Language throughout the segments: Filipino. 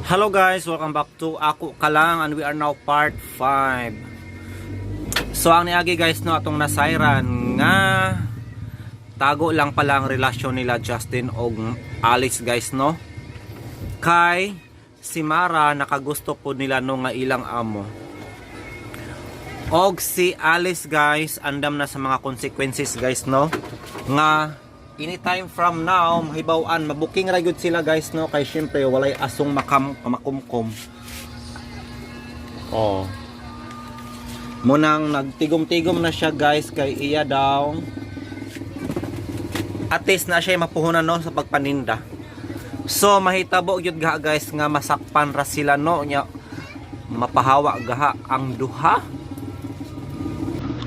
Hello guys, welcome back to Ako Kalang and we are now part 5. So ang niagi guys no atong nasayran nga tago lang pala ang relasyon nila Justin og Alice guys no. Kay si Mara nakagusto po nila no nga ilang amo. Og si Alice guys andam na sa mga consequences guys no nga anytime from now mahibaw-an mabuking ra gyud sila guys no kay syempre walay asong makumkum. Oh. Munang nagtigom-tigom na siya guys kay iya daw at least na siya mapuhunan no sa pagpaninda. So mahitabo gyud ga guys nga masakpan ra sila no nya mapahawa gaha ang duha.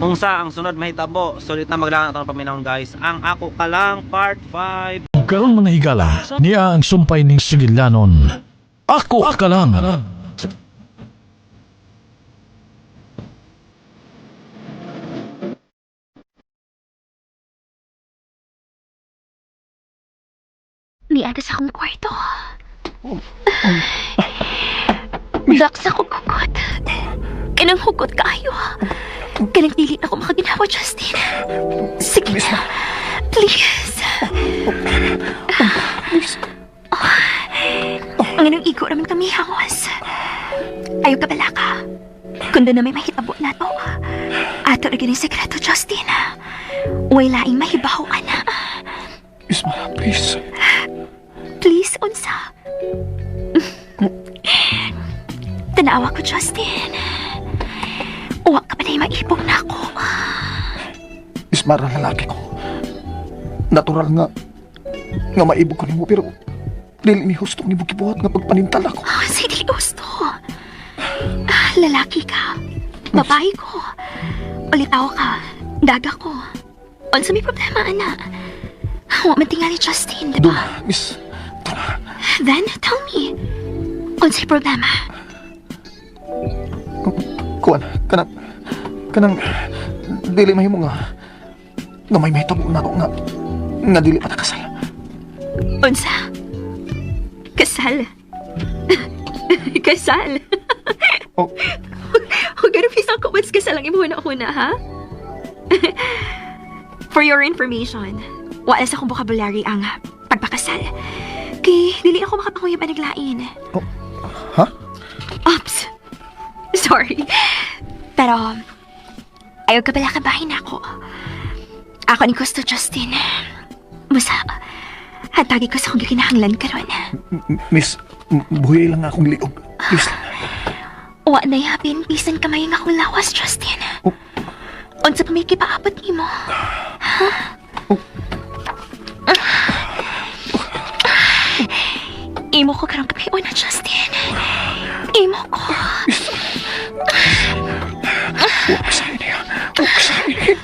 Unsa ang sunod mahitabo, sulit na maglaan atong paminahon guys. Ang Ako Kalang part 5. Karon mga higala, niya ang sumpay ning sigilanon. Ako ka lang. Niada sa akong kwarto. Dak sa akong hugot. Kanang hugot kaayo. Kanang dili na ako makaginawa, Justin. Sige na. Please. Ang anong igo naman kami hawas. Ayaw ka bala ka. Kundo na may mahitabo na to. Ato na ganing sekreto, Justin. Way laing mahibaw, ana. Isma, please. Please, unsa. Tanawa ko, Justin. Uwa ka ba na maibog na ako? Isma ra lalaki ko. Natural nga maibog ko nimo pero dili mi husto ni gibuhat nga pagpanintal ako. Oh, sige, gusto. Lalaki ka. Babae ko. Ulitaw ka. Daga ko. Unsa may problema, ana? Huwag man tingali, Justin, diba? Duna, miss. Duna. Then, tell me. Unsa'y problema? Kuan, kanang dili mahimo nga may mahitabo na ako nga dili pa nakasal. Unsa? Kasal? Kasal? Oh. Huwag ka pisang kumats kasal ang imuhuna-huna, ha? For your information, wala sa akong vocabulary ang pagpakasal. Kay, dili ako makapanguya pa naglain. Oh. Ha? Oops. Sorry. Pero, ayaw ka pala kabahin ako. Ako ni gusto, Justin. Musa, hatagi ko sa akong gikinahanglan karon. Miss, buhay lang akong liog. Please lang. Wa na yapin, bisan kamay nga akong lawas, Justin. Oh. Unsa pa may kipaabot ni mo? Ha? Oh. Imo ko karong kapayon na, Justin. Imo ko. Huwag sa niya. Huwag sa niya.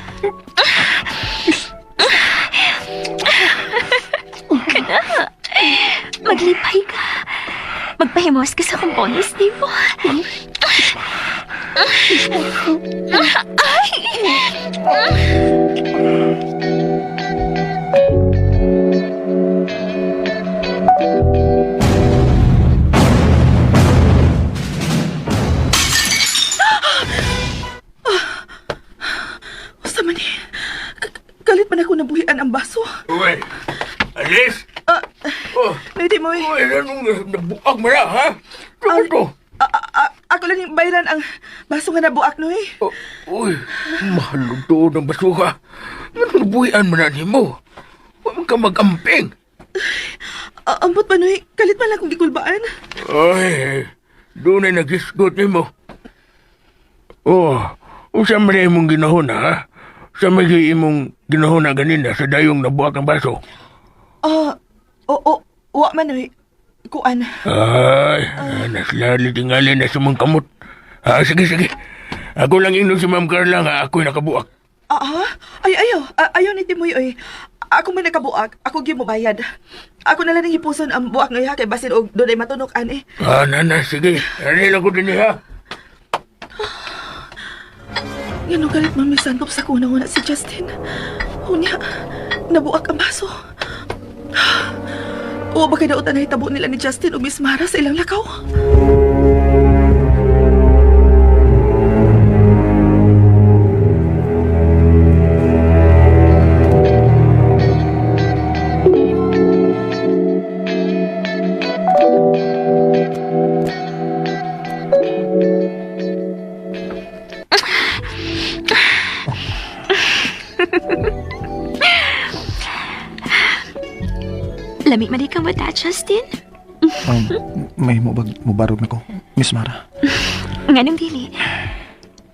Kana. Maglipay ka. Magpahimos ka sa akong bonus, di mo? Ay! Basta man eh. Galit man ako nabuhian ang baso. Uy, Alice! Lady mo eh. Uy, anong nabuak mo na, ha? Ano to? Ako lang yung bayran ang baso nga nabuak no eh. Uy, mahal to ng basuha. Anong nabuhian mo na ni mo? Huwag ka mag-amping. Ambot man eh. Galit man lang kung gikulbaan. Ay, doon ay nag-isgot ni mo. Usa man na imong ginahon, ha? Sa may imong ginahon na ganina sa dayong nabuak ang baso. Wa man eh. Kuan. Ay, naslali tingali na sa mong kamot. Sige. Ako lang inom si Ma'am Carla nga ako'y nakabuak. Ay, ayaw ni Timoy eh. Ako may nakabuak, ako gyud mo bayad. Ako na lang hipuson ang buak ngayon kay basin og doon ay matunokan eh. Sige. Ano lang ko din ha? Yan ang galit man may santop sa kuna-una si Justin. Unya, nabuak ang baso. O ba kay daotan na hitabo nila ni Justin o Miss Mara sa ilang lakaw? Lami man di ka mo ta, Justin? May mubarog na ko, Miss Mara. Nga nang dili.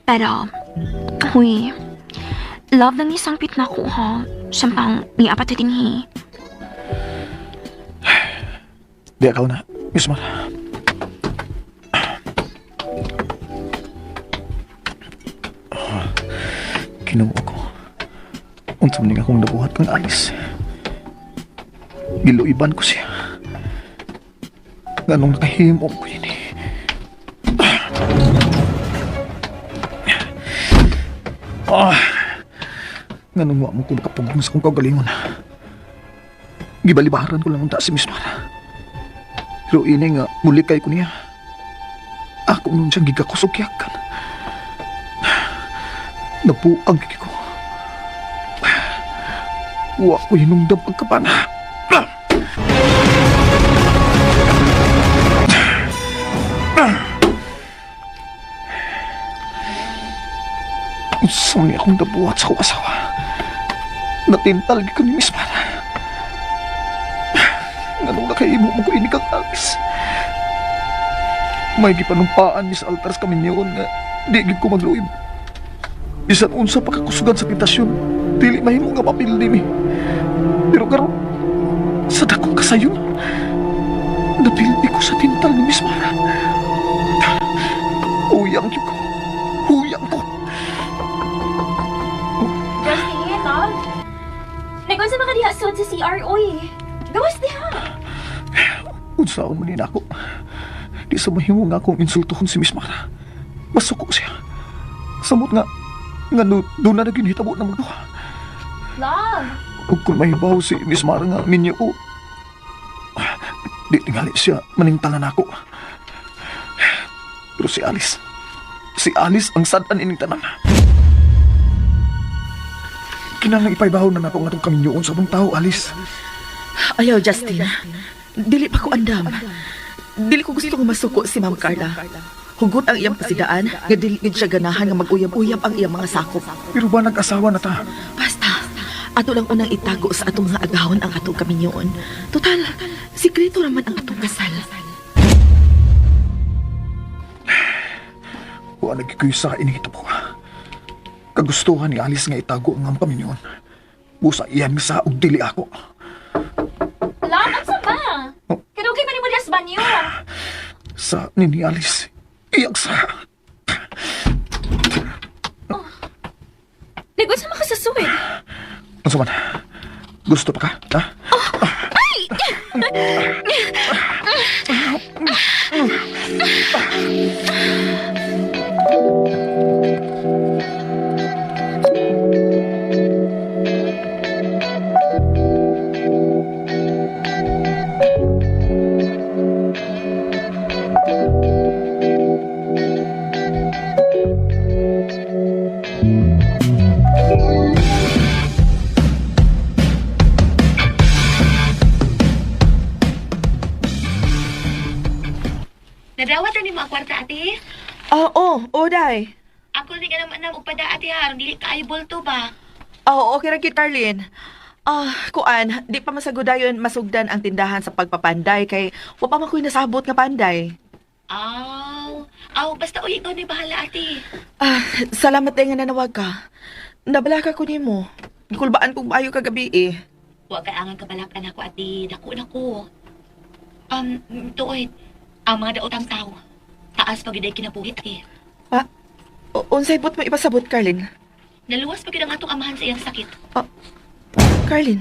Pero, huy, love nang isangpit na ko, ha? Sampang ni apat na tinhi. Di akaw na, Miss Mara. Kinuha ko. Unsa man akong nabuhat kang alis. Giluiban ko siya. Ganong nakahimok ko yun eh. Ganong wa mo ko makapugong sa kong kagalingon. Gibalibaran ko lang unta si Miss Mara. Pero ini nga, mulikay ko niya. Ako nun siyang gigakusugyakan. Napuang kiki ko. Wa ko hinungdam pagkapana. Unsa man akong nabuhat sa asawa. Natintal ko ni Miss Mara. Nganong nakaimo mo ko ini kang alis. May gipanumpaan ni sa altar sa kaminyon nga di gid ko magluib. Bisan unsa pa kakusugan sa pintasyon, dili mahimo nga papil dinhi. Pero karon sa dakong kasayon, napildi ko sa tintal ni Miss Mara. Huyang ko. Huyang ko. Justin, love? Nagwan sa mga dihasod sa CRO eh. Gawas diha. Unsaon man ako. Di sa mahimo nga akong insultuhon si Miss Mara. Masuko siya. Samot nga doon na naging hitabo na magduha. Love! Ug kung mahibaw si Miss Mara nga minyo o, di tingali siya maningtalan ako. Pero si Alice ang sadan ining tanan. Kinahanglan ipaibaw na nako nga itong kaminyoon sa bang tao, Alice. Ayaw, Justin. Dili pa ko andam. Dili ko gusto nga masuko si Ma'am Carla. Hugot ang iyang pasidaan, nga dili gid siya ganahan nga mag-uyab-uyab ang iyang mga sakop. Pero ba nag-asawa na ta? Basta, ato lang unang itago sa atong mga agahon ang atong kaminyoon. Total, sikreto naman ang atong kasal. Wa nagkikuy sa inihitabo. Kagustuhan ni Alice nga itago ang kaminyoon. Busa iyan sa og dili ako. Love, ang sama? Kadugay man ni mo das banyo. Sa ni Alice, iyak sa... Nagwan sa makasasuwid. Ano man? Gusto pa ka? Ha? Nadawat ni mo ang kwarta, ate. Oo, Day. Ako rin ka naman na magpada, ate, ha. Dili ka aybol to ba? Okay ra kit Carlin. Kuan, di pa masagudayon masugdan ang tindahan sa pagpapanday kay wa pa man ko'y nasabot nga panday. Basta uy, ikaw ni bahala, ate. Salamat din nga nanawag ka. Nabalaka ko nimo. Gikulbaan kong maayo kagabi eh. Huwag ka angang kabalakan ako, ate. Dako. Tuoy, ang mga daotang tao. Taas pagiday kinabuhit, ate. Unsay bot mo ipasabot, Carlin? Naluwas pagid ang atong amahan sa iyang sakit. Carlin,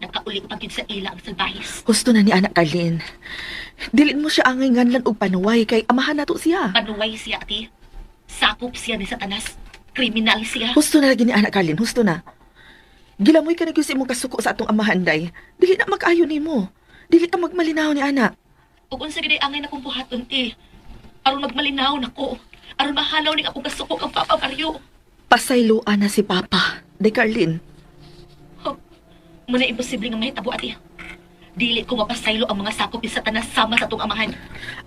Nakaulik pagid sa ila ang salbahis. gusto na ni anak Carlin. Dilin mo siya angay nganlan og panuway kay amahan nato siya. Panuway siya, ate. Sakop siya ni Satanas. Kriminal siya. Husto na lagi ni anak Carlin, husto na. Gilamoy ka na gyud sa imong kasuko sa atong amahan day. Dili na makaayo nimo. Dili ka magmalinaw ni ana. Ug unsa gid angay na kong buhaton ti. Aron magmalinaw nako. Aron mahalaw ning akong kasuko kang Papa Mario. Pasayloan na si Papa. Day Carlin. Muna imposible nga mahitabo ati. Dili ko mapasaylo ang mga sakop sa tanas sama sa tong amahan.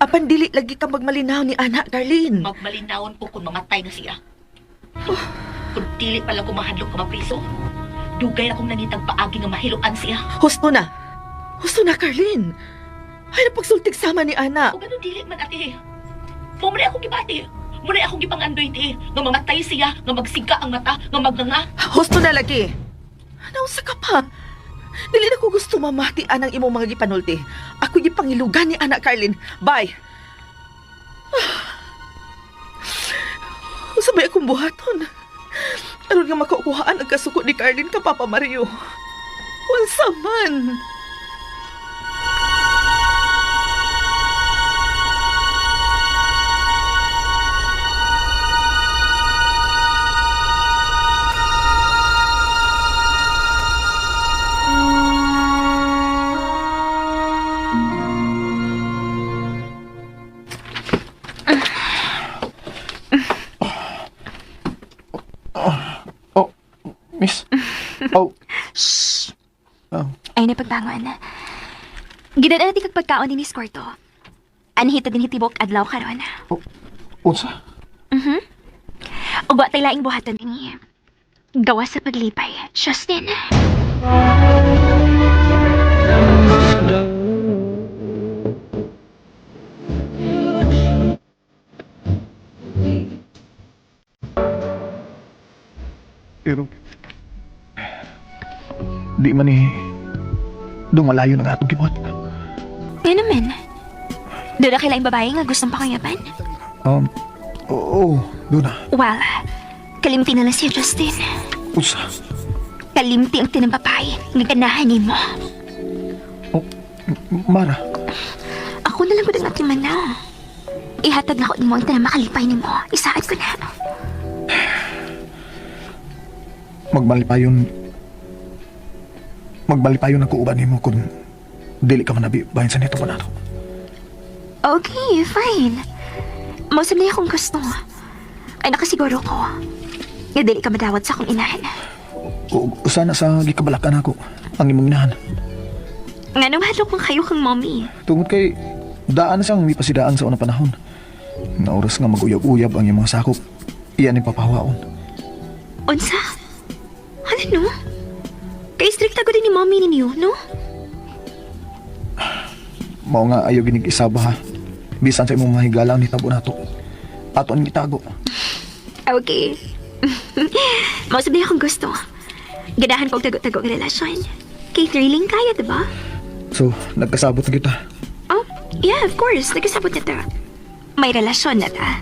Apan dili lagi ka magmalinaw ni ana, Carlin. Magmalinawon ko kung mamatay na siya. Kung dili pala ko mahadlok ka mapriso, dugay akong nangitag paagi nga mahiluan siya. Husto na. Husto na, Carlin. Ay, napagsultig sama ni ana. O ganun dili man ati. Mumuli akong gibati. Muli akong gipangandoy ti. Nga mamatay siya, nga magsiga ang mata, nga magnganga. Husto na lagi. Nausa ka pa. Dili na ko gusto mamati anang imong mga gipanulti. Ako gipangilugan ni ana, Carlin. Bye. Sabay akong buhaton. Aron nga makukuhaan ang kasuko ni Carlin ka Papa Mario. Unsa man. Oh, miss. Oh, Shh! oh. Ay, napagbangon. Gidadala di kag pagkaon din ni Skorto. Anhita din hitibok adlaw karon. Unsa? Ug wa tay laing buhaton dinhi. Gawa sa paglipay, Justin. Pero, di man eh, dumalayo na nga itong gibuhat. Yan naman. Doon na kailang babae nga gustong pakanyapan? Oo, doon na. Well, kalimti na lang siya, Justin. Unsa? Kalimti ang tinampapay ng ganahan ni mo. Oh, Mara, Ako na lang ko ng atiman na. Ihatag na ko ni mo ang tinamakalipay ni mo. Isaad ko na. Magbalipayon ako uban nimo kung dili ka manabi bahin sa neto pa nato. Okay, fine. Mausap na akong gusto. Ay nakasiguro ko. Nga dili ka madawat sa akong inahan. O sana sa gikabalakan ako ang imong inahan. Nga namahadlok mong kayo kang mommy. Tungod kay daan na siyang mipasidaan sa unang panahon. Na oras nga mag-uyab-uyab ang iyong mga sakop. Iyan ang papahawaon. Unsa? Ano no? Kay strict ako din ni mommy ninyo, no? Mao nga ayaw ginig isaba ha. Bisan sa imong mahigala ni tabo nato. Ato ang itago. Okay. Mausap na akong gusto. Ganahan kong tago-tago ng relasyon. Kay thrilling kaya, diba? So, nagkasabot na kita. Oh, yeah, of course. Nagkasabot na ta. May relasyon na ta.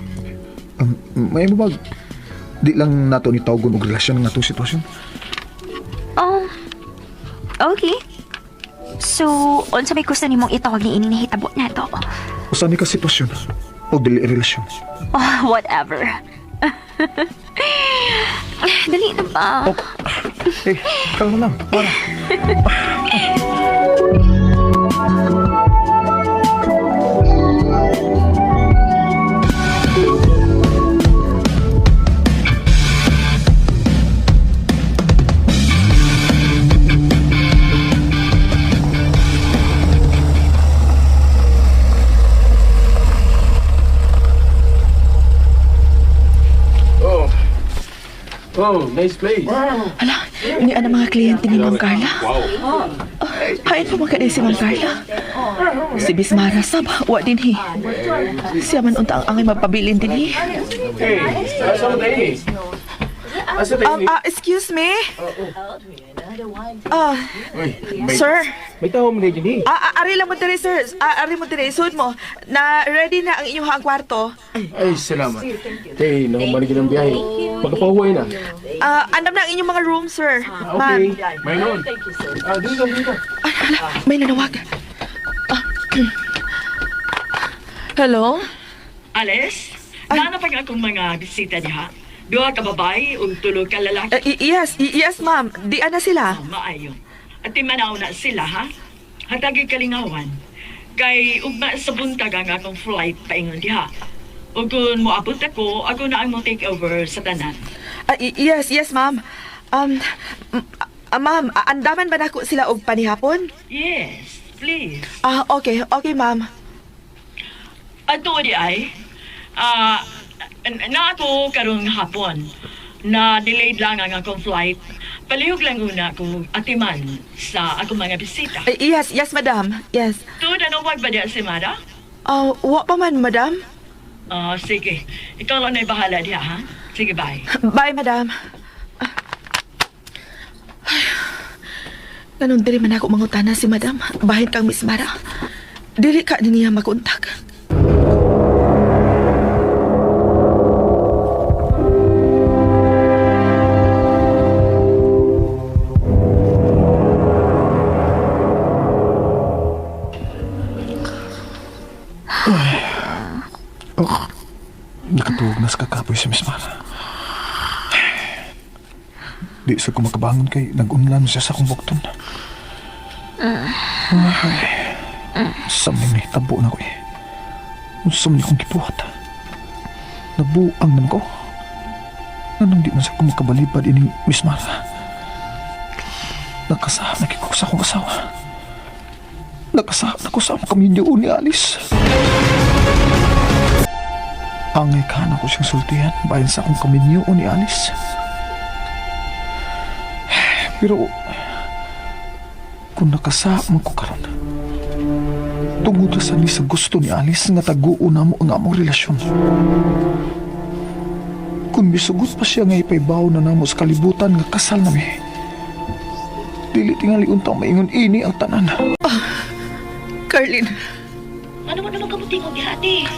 May mo ba? Di lang nato ni tawgon og relasyon ng natong sitwasyon. Oh, okay. So, unsa may gusto nimong itawag ni ini nahitabo na to? Usa ni ka sitwasyon o dili relasyon. Oh, whatever. Dali na ba? Eh, kalma lang. Para. Oh, nice place. Hala, ini ang mga kliyente ni Ma'am Carla. Hain pa man si Ma'am Carla. Si Bismara sab, wa din hi. Siya man unta ang angay magpabilin din hi. Hey, asa mo tayo ni? Asa tayo ni? Excuse me? Uy, Sir? may tao mo na dyan eh. Ari lang mo dire, sir. Ari mo dire. Sud mo, na ready na ang inyong kwarto. Ay, salamat. Hey, nakamali ka ng biyahe. Magkapahuway na. Andam na ang inyong mga room, sir. Okay, may noon. Dito. May nanawag. Hello? Ales, nana pa nga akong mga bisita niya. Duha ka babae, tulog ka lalaki. Yes, ma'am. Di na sila. Maayo. At timanaw na sila, ha? Hatagi kalingawan. Kay ugma sa buntag ang akong flight paingon diha. Ug kung moabot ako na ang mo take over sa tanan. Yes, ma'am. Ma'am, andaman ba nako sila og panihapon? Yes, please. Okay, ma'am. Ato di ay, na ako karong hapon, na delayed lang ang akong flight. Palihog lang una ako atiman sa akong mga bisita. Yes, madam. Yes. Tuod ano wag ba diya si Mara? Wa pa man, madam. Sige. Ikaw lang na bahala diya, ha? Sige, bye. Bye, madam. Ganun diri man ako mangutana si madam. Bahin kang Miss Mara. Dili ka din niya makontak. Nakatuog na sa kakapoy si Miss Mara. Di sa kumakabangon kay nag-unlan siya sa akong bukton. Saming ni tabo na ko eh. Usam niya kong gibuhat. Nabuang naman ko. Nanong di man sa kumakabalipad ini Miss Mara. Nakasahan na ko sa akong asawa. Nakasahan ako sa akong kamilyo ni Alice. Angay ka na ko siyang sultihan bayan sa akong kaminyo ni Alice. Pero kung nakasama ko karon, tungod sa ni sa gusto ni Alice nga taguuna mo ang among relasyon. Kung misugot pa siya nga ipaybaw na namo sa kalibutan nga kasal nami, dili tingali untang maingon ini ang tanan. Carlin, Ano mo naman kamutingog di ate?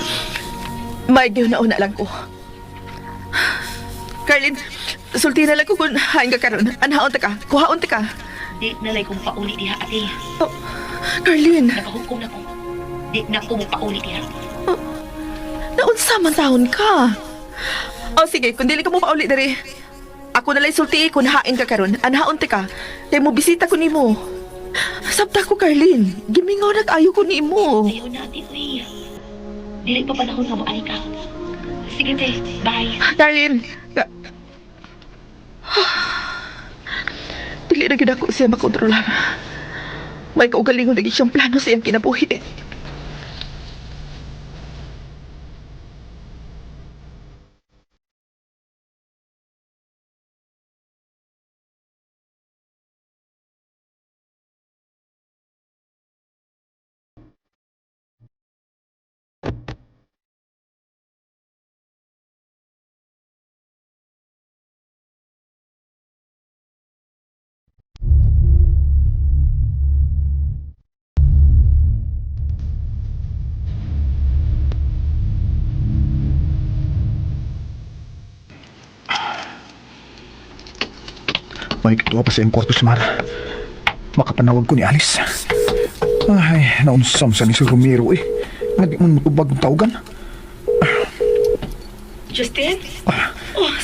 may giuna-una lang ko. Carlin, sulti na lang ko kung hain ka karon. Anhaon ta ka? Kuhaon ta ka? Di nalay kong pauli di ate. Carlin, Nakahukom na ko. Di na ko mo pauli di naunsa man taon ka? Sige, kung dili ka mo pauli diri. Ako na lang sulti kung hain ka karon. Anhaon ta ka? Kay mo bisita ko nimo. Sabta ko, Carlin. Gimingaw nag-ayo ko nimo. Ayaw na ate, uy. Dili pa panahon nga mo ka. Sige, te. Bye. Carlin, dili na gid ako siya makontrolar. May kaugalingon lagi siyang plano sa iyang kinabuhi. May kituwa pa sa iyong kwarto si Mara. Makapanawag ko ni Alice. Ay, naunsam sa ni si Romero eh. Nga di man matubag ng tawagan. Justin?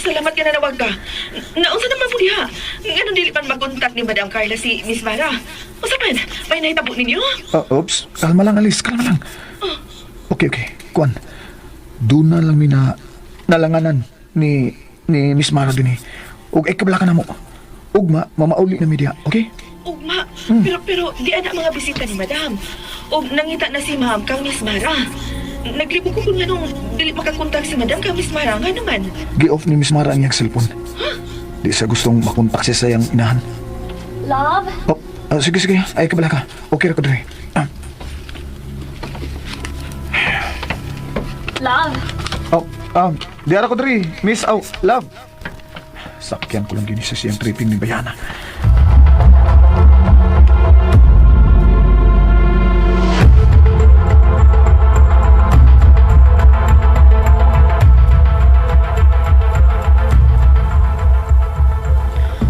Salamat ka na nawag ka. Naunsa naman po diha. Ngayon dili pan makontak ni Madam Carla si Miss Mara. Usa man, may nahitabo ninyo? Oops, kalma lang Alice, kalma lang. Okay. Kuan, doon na lang mi na nalanganan ni Miss Mara din eh. Ug ikabla ka na mo. Ugma, mamauli na media, okay? Ugma, pero di ana mga bisita ni Madam. Og nangita na si Ma'am kang Miss Mara. Naglibog ko kung anong dili makakontak si Madam kang Miss Mara. Nga naman. Gi-off ni Miss Mara ang iyang cellphone. Di siya gustong makontak siya sa iyang inahan. Love? Sige. Ay, kabala ka. Okay ra ko dre. Love? Di ara ko dre. Miss, love. Sakyan ko lang gini sa siyang tripping ni Bayana.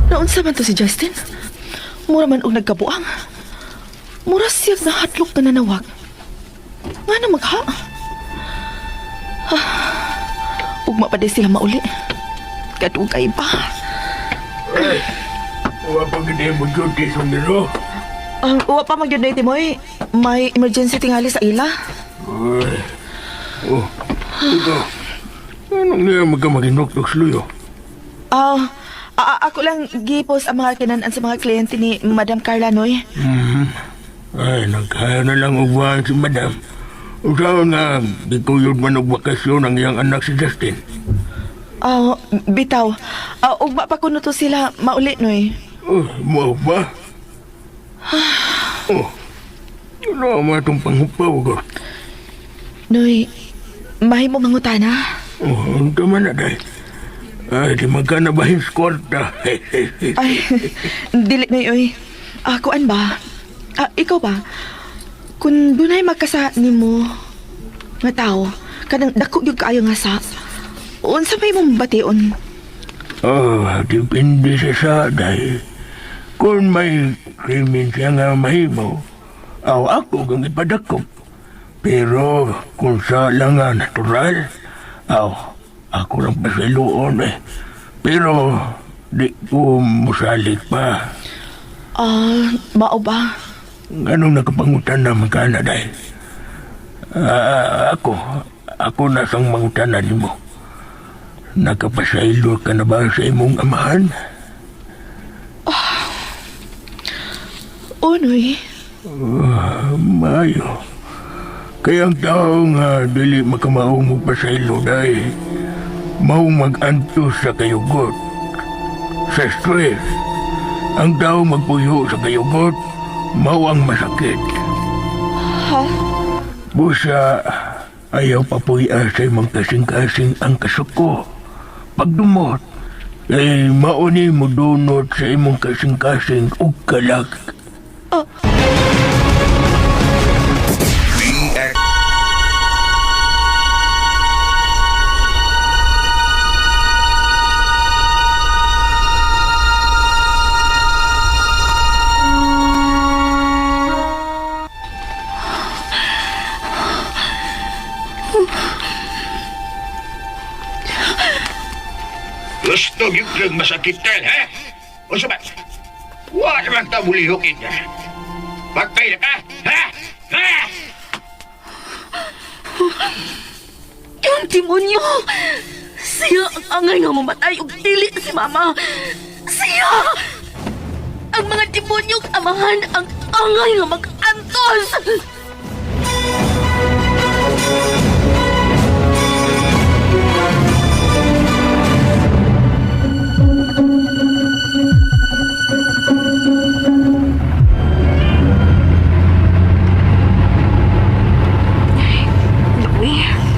Naunsa man to si Justin? Mura man og nagkabuang. Mura siya na hatlok na nanawag. Nga na magha. Ugma pa di sila mauli. Kadugay pa. Wapag hindi mo duty sa nilo. Wa pa magyud na Timoy. May emergency tingali sa ila. Ay. Oh, ito. Anong nga magkamaginok-tok sluyo? Ako lang gipos ang mga kinanan sa mga kliyente ni Madam Carla, Noy. Ay, nagkaya na lang ugwaan si madam. Usaw nga, di kuyod man og bakasyon ang iyang anak si Justin. Bitaw. Ugma pa kuno to sila mauli, Noy. Oh, mo ba? Oh, ano mo itong panghupaw ko? Noy, mahimo mangutana. Oh, ang tama na dahil. Ay, di magkanabahin sa kwarta. Ay, dili, Noy, oy. Kuan ba? Ikaw ba? Kung dunay magkasa nimo nga tao, kanang dako gyud kaayo nga sa. Unsa may mong bation? Oh, depende sa dahil. Kung may krimen siya nga mahimo, ako kang ipadakop. Pero kung sa lang nga natural, ako lang pasiluon eh. Pero di ko musalik pa. Mao ba? Anong nakapangutan naman ka na dahil? Ako nasang mangutan na mo. Nakapasaylo ka na ba sa imong amahan? Noy. Mayo. Kaya ang tao nga dili makamaong mo pasaylo dahil mau mag-antos sa kayugot. Sa stress, ang tao magpuyo sa kayugot, mau ang masakit. Ha? Busa, ayaw papuya sa imong kasing-kasing ang kasuko. Pagdumot, ay mauni mo dunot sa imong kasing-kasing ug kalag. Gusto yung kang masakitan, ha? O sabat? Wala naman ka mulihokin niya. Magpay na ka, ha? Ha? Yung demonyo! Siya ang angay nga mamatay ug dili si Mama! Siya! Ang mga demonyong amahan ang angay nga mag-antos!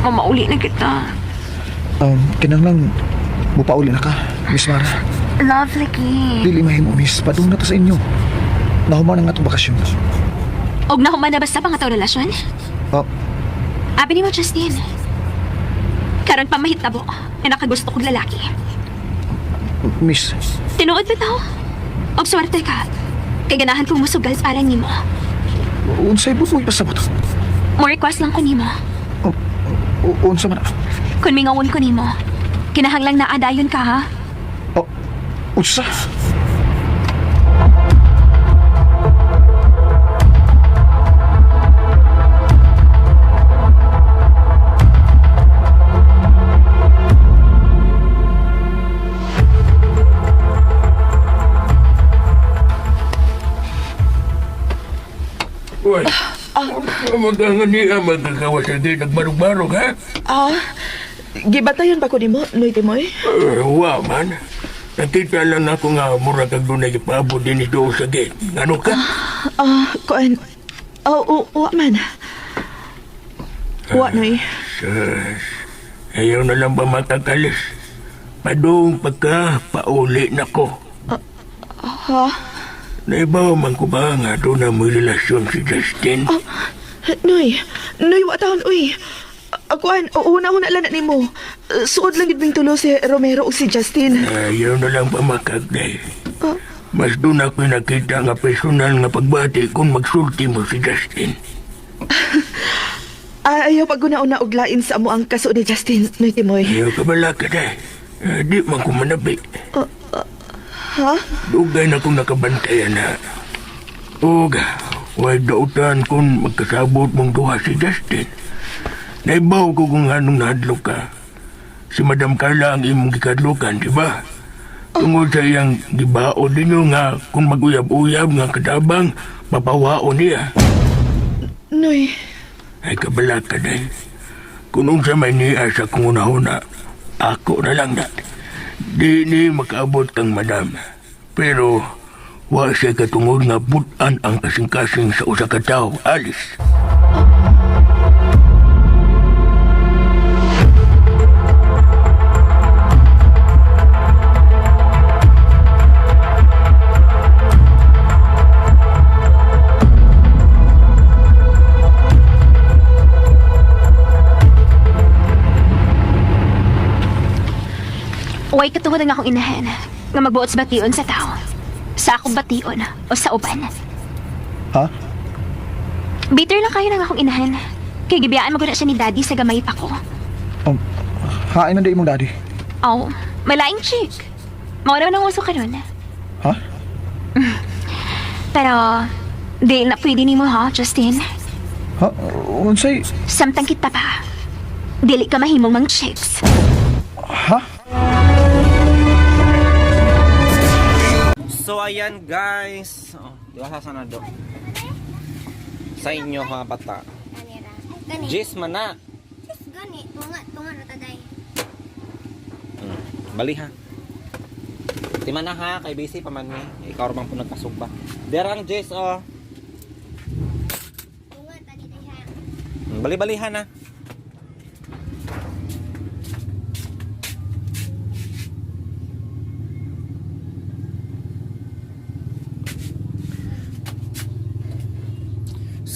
Mamauli na kita. Kinanglang mupauli na ka, Miss Mara. Lovely, Ki. Dili mahimo, Miss. Padung na ta sa inyo. Nahuman ang atong bakasyon. Og nahuman na basta pang ataw relasyon? Abi ni mo, Justin. Karon pa mahitabo na nakagusto kong lalaki. Miss, Tinuod ba tao? Og swerte ka. Kay ganahan kong musugal sa aran nimo. unsay butoy pasabot? Mo request lang ko nimo. Unsa man? Kung mingawon ko nimo, kinahanglang naadayon ka, ha? Unsa? Uy, magangan niya magkakawasagay nagbarog-barog, ha? Gibatayon pa ko nimo, Noy Timoy. Wow, man. Nakita lang ako nga mura kag doon nagipabot din ito sa gate. Ano ka? Kuan. Wa man. Wa, Noy. Sus, ayaw na lang ba matagalis? Padung pagka pauli na ko. Ha? Naibaw man ko ba nga doon na may relasyon si Justin? Noy, wa taon, uy. Kuan, una-una lang na nimo. Suod lang gid tulo si Romero o si Justin. Ayaw na lang pa makagday. Mas doon ako nakita nga personal nga pagbati kung magsulti mo si Justin. Ayaw pag una-una og lain sa amo ang kaso ni Justin, Noy Timoy. Ayaw ka bala ka day. Di man ko manabi. Ha? Dugay na kong nakabantayan na O, huwag dautan kung magkasabot mong duha si Justin. Naibaw ko kung anong nahadlok ka. Si Madam Carla ang imong gikadlokan, di ba? Tungod sa iyang gibaon ninyo nga kung maguyab-uyab nga kadabang, mapawaon niya. Noy, Ay kabala ka day. Kung unsa may niya sa kunguna-huna, ako na lang na. Di ni makaabot kang madam. Pero, wa siya katungod nga butan ang kasing-kasing sa usa ka tawo, Alice. Way katuhod ang akong inahan nga magbuot sa bation sa tao. Sa akong bation o sa uban. Ha? Bitter lang kayo ng akong inahan. Kay gibiyaan mo guna siya ni daddy sa gamay pa ko. Hain na di mong daddy. Oh, malaing chick. Mao naman ang uso ka nun. Ha? Pero, di na pwede ni mo ha, Justin. Ha? Unsay? Samtang kita pa. Dili ka mahimong mang chicks. Ha? So ayan guys. Oh, di ba sana do? Sa inyo ha bata. Gani. Jis man na. Gani. Tunga na taday. Bali ha. Di man na ha, kay busy pa man mi. Ikaw ramang po nagkasugba. Derang Jis oh. Tunga tadi day ha. Bali-balihan na.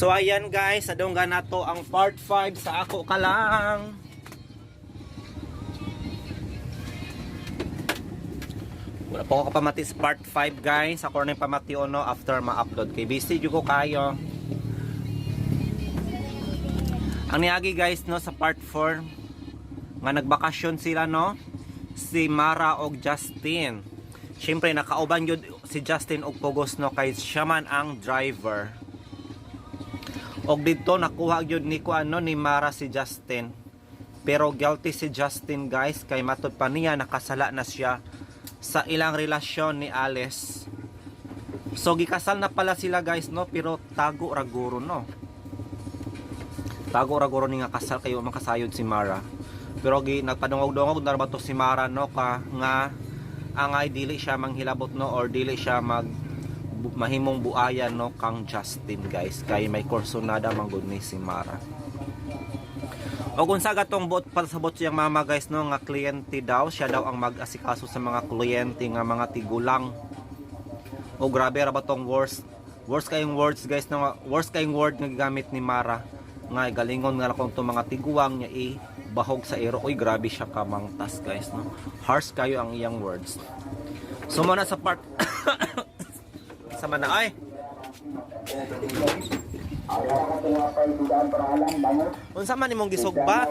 So ayan guys, adunggan na to ang part 5 sa Ako Ka Lang. Wala po ako pamati sa part 5 guys. Ako rin pamati no after ma-upload. Kay busy ko kayo. Ang niagi guys no sa part 4 nga nagbakasyon sila no. Si Mara og Justin. Siyempre nakauban yun si Justin og Pugos no kay siya man ang driver. Og dito nakuha gyud ni ni Mara si Justin. Pero guilty si Justin guys kay matud pa niya nakasala na siya sa ilang relasyon ni Alice. So gikasal na pala sila guys no pero tago ra guro no. Tago ra guro ni nga kasal kayo makasayod si Mara. Pero nagpadungog-dungog na ba to si Mara no ka nga angay dili siya manghilabot no or dili siya mahimong buayan no kang Justin guys kay may kursonada manggod ni si Mara. O kung sa gatong buot pasabot siyang mama guys no nga kliyente daw siya daw ang mag-asikaso sa mga kliyente nga mga tigulang. O grabe ra ba tong worst kayong words guys no worst kayong word nga gigamit ni Mara nga galingon nga kung to mga tiguang niya bahog sa ero. Oy grabe siya kamangtas guys no. Harsh kayo ang iyang words. So muna sa part sama na ay. Unsa man imong gisugba?